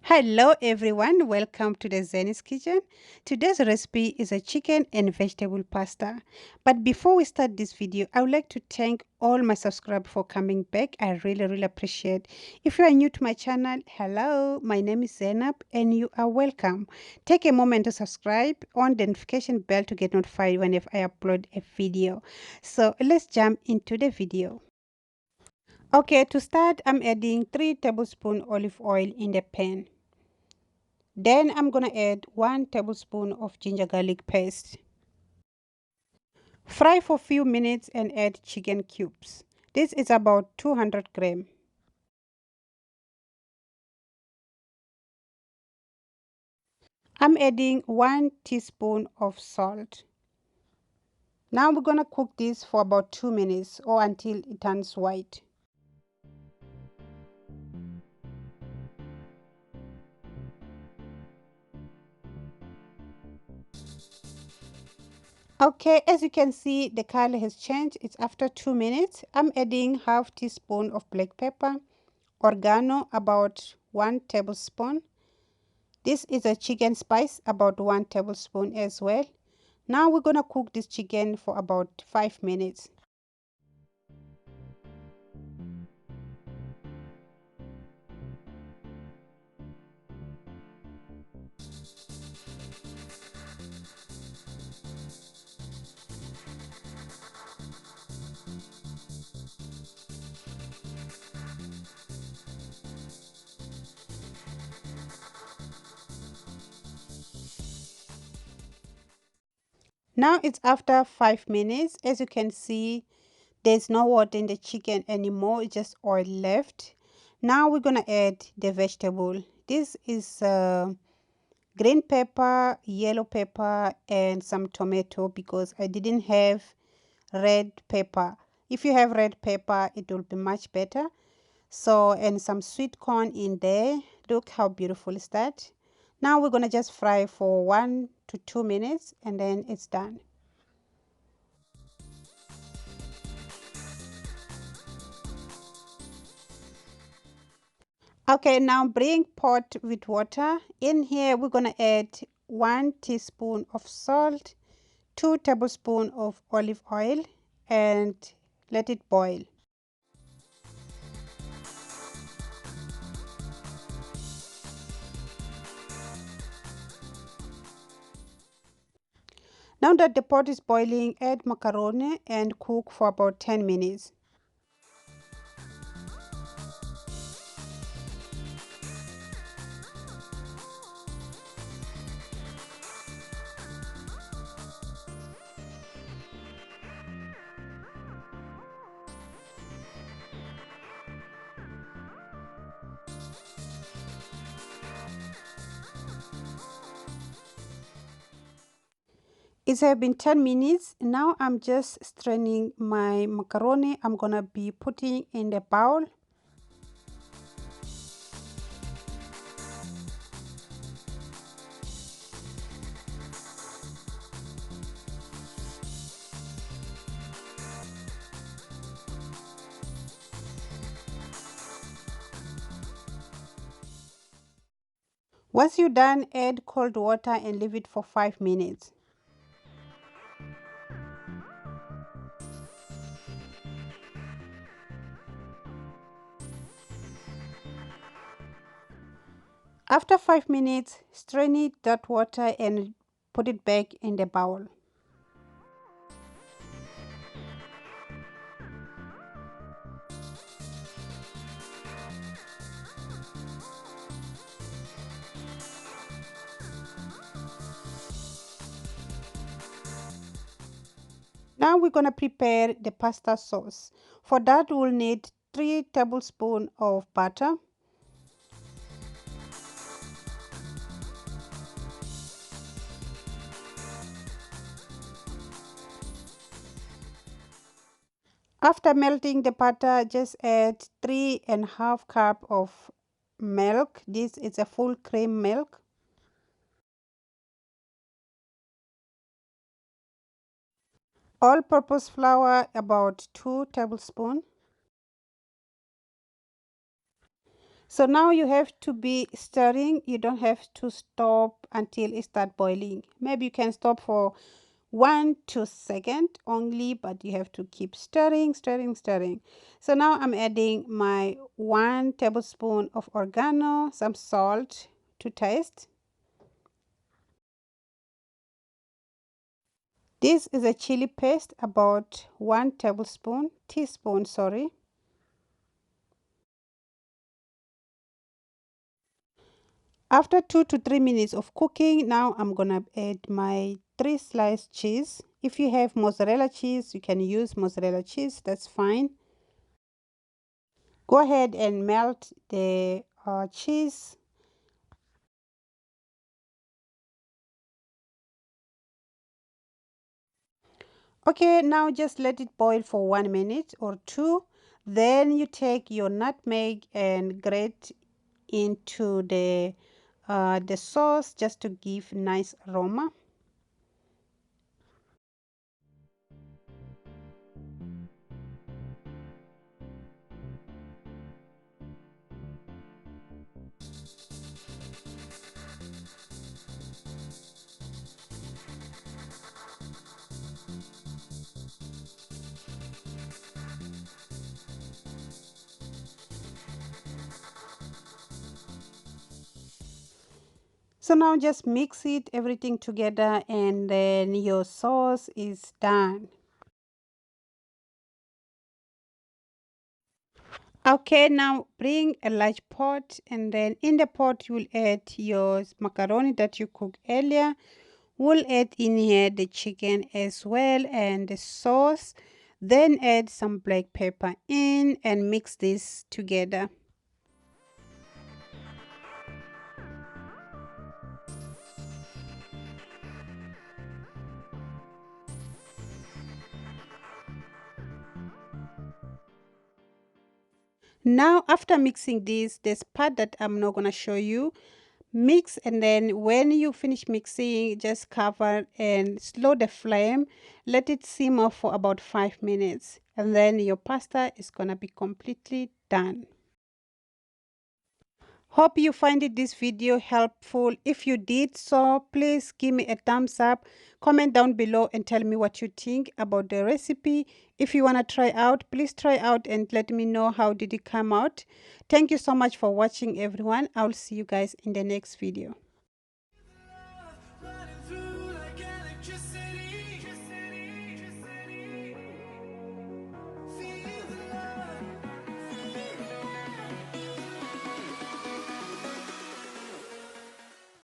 Hello everyone, welcome to the ZAINI'S kitchen. Today's recipe is a chicken and vegetable pasta. But before we start this video, I would like to thank all my subscribers for coming back. I really appreciate. If you are new to my channel, hello, my name is Zainab and you are welcome. Take a moment to subscribe, on the notification bell to get notified whenever I upload a video. So let's jump into the video. Okay, to start, I'm adding 3 tablespoons olive oil in the pan. Then I'm gonna add 1 tablespoon of ginger garlic paste. Fry for a few minutes and add chicken cubes. This is about 200 grams. I'm adding 1 teaspoon of salt. Now we're gonna cook this for about 2 minutes or until it turns white. Okay, as you can see, the color has changed. It's after 2 minutes. I'm adding half teaspoon of black pepper, oregano about 1 tablespoon. This is a chicken spice, about 1 tablespoon as well. Now we're gonna cook this chicken for about 5 minutes. Now it's after 5 minutes. As you can see, there's no water in the chicken anymore, it's just oil left. Now we're gonna add the vegetable. This is green pepper, yellow pepper, and some tomato because I didn't have red pepper. If you have red pepper, it will be much better. So, and some sweet corn in there. Look how beautiful is that. Now we're gonna just fry for 1 to 2 minutes and then it's done. Okay, now bring pot with water. In here we're gonna add 1 teaspoon of salt, 2 tablespoons of olive oil, and let it boil. Now that the pot is boiling, add macaroni and cook for about 10 minutes. It's been 10 minutes. Now I'm just straining my macaroni. I'm gonna be putting in the bowl. Once you're done, add cold water and leave it for 5 minutes. After 5 minutes, strain it, that water, and put it back in the bowl. Now we're gonna prepare the pasta sauce. For that, we'll need 3 tablespoons of butter, after melting the butter, just add 3.5 cups of milk. This is a full cream milk. All-purpose flour, about 2 tablespoons. So now you have to be stirring. You don't have to stop until it start boiling. Maybe you can stop for 1 2 seconds only, but you have to keep stirring, stirring, stirring. So now I'm adding my 1 tablespoon of oregano, some salt to taste. This is a chili paste, about 1 teaspoon, sorry. After 2 to 3 minutes of cooking, now I'm gonna add my 3 sliced cheese. If you have mozzarella cheese, you can use mozzarella cheese, that's fine. Go ahead and melt the cheese. Okay, now just let it boil for 1 minute or two. Then you take your nutmeg and grate into the sauce just to give nice aroma. So now just mix it everything together and then your sauce is done. Okay, now bring a large pot and then in the pot you will add your macaroni that you cooked earlier. We'll add in here the chicken as well and the sauce. Then add some black pepper in and mix this together. Now after mixing this part that I'm not gonna show you, mix and then when you finish mixing, just cover and slow the flame. Let it simmer for about 5 minutes and then your pasta is gonna be completely done. Hope you find this video helpful. If you did so, please give me a thumbs up, comment down below and tell me what you think about the recipe. If you want to try out, please try out and let me know how did it come out. Thank you so much for watching everyone. I'll see you guys in the next video.